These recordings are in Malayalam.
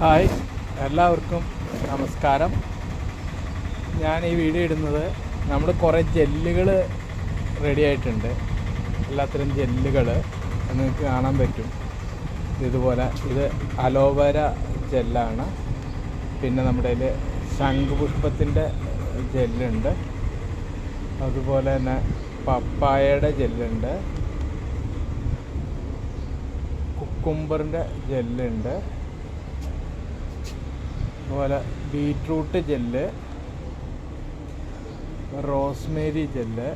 ഹായ്, എല്ലാവർക്കും നമസ്കാരം. ഞാൻ ഈ വീഡിയോ ഇടുന്നത് നമ്മൾ കുറേ ജെല്ലുകൾ റെഡി ആയിട്ടുണ്ട്. എല്ലാത്തരം ജെല്ലുകൾ നിങ്ങൾക്ക് കാണാൻ പറ്റും. ഇതുപോലെ ഇത് അലോവേര ജെല്ലാണ്. പിന്നെ നമ്മുടെ കയ്യിൽ ശംഖുപുഷ്പത്തിൻ്റെ ജെല്ലുണ്ട്. അതുപോലെ തന്നെ പപ്പായയുടെ ജെല്ലുണ്ട്, കുക്കുംബറിൻ്റെ ജെല്ലുണ്ട്, അതുപോലെ ബീറ്റ്റൂട്ട് ജെല്ല്, റോസ്മേരി ജെല്ല്,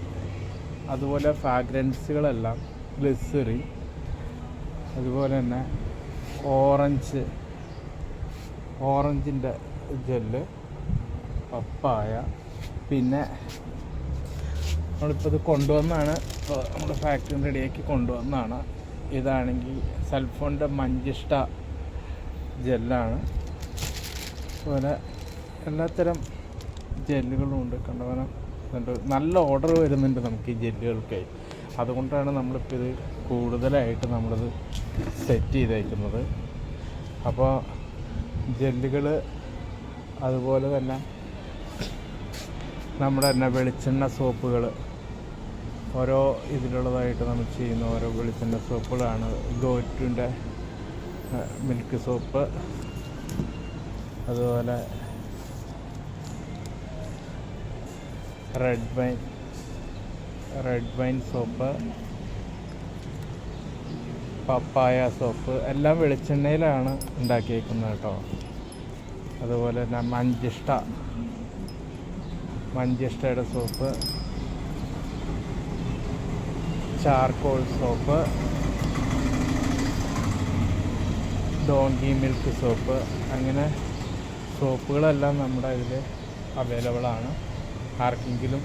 അതുപോലെ ഫ്രാഗ്രൻസുകളെല്ലാം ഗ്ലിസറിൻ, അതുപോലെ തന്നെ ഓറഞ്ചിൻ്റെ ജെല്ല്, പപ്പായ. പിന്നെ നമ്മളിപ്പോൾ ഇത് കൊണ്ടുവന്നാണ്, ഇപ്പോൾ നമ്മുടെ ഫാക്ടറി റെഡിയാക്കി കൊണ്ടുവന്നാണ്. ഇതാണെങ്കിൽ സൾഫോണിൻ്റെ മഞ്ചിഷ്ട ജെല്ലാണ്. അതുപോലെ എല്ലാത്തരം ജെല്ലുകളും ഉണ്ട്. കണ്ടവനം നല്ല ഓർഡർ വരുന്നുണ്ട് നമുക്ക് ഈ ജെല്ലുകൾക്കായി. അതുകൊണ്ടാണ് നമ്മളിപ്പോൾ ഇത് കൂടുതലായിട്ട് നമ്മളിത് സെറ്റ് ചെയ്തേക്കുന്നത്. അപ്പോൾ ജെല്ലുകൾ, അതുപോലെ തന്നെ നമ്മുടെ തന്നെ വെളിച്ചെണ്ണ സോപ്പുകൾ, ഓരോ ഇതിലുള്ളതായിട്ട് നമ്മൾ ചെയ്യുന്ന ഓരോ വെളിച്ചെണ്ണ സോപ്പുകളാണ്. ഗോറ്റുൻ്റെ മിൽക്ക് സോപ്പ്, അതുപോലെ റെഡ് വൈൻ സോപ്പ്, പപ്പായ സോപ്പ്, എല്ലാം വെളിച്ചെണ്ണയിലാണ് ഉണ്ടാക്കിയേക്കുന്നത് കേട്ടോ. അതുപോലെ തന്നെ മഞ്ചിഷ്ടയുടെ soap, charcoal soap, donkey milk soap, അങ്ങനെ സോപ്പുകളെല്ലാം നമ്മുടെ ഇതിൽ അവൈലബിളാണ്. ആർക്കെങ്കിലും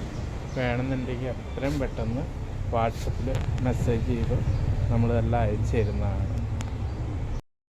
വേണമെന്നുണ്ടെങ്കിൽ എത്രയും പെട്ടെന്ന് വാട്സപ്പിൽ മെസ്സേജ് ചെയ്ത് നമ്മളിതെല്ലാം അയച്ചു തരുന്നതാണ്.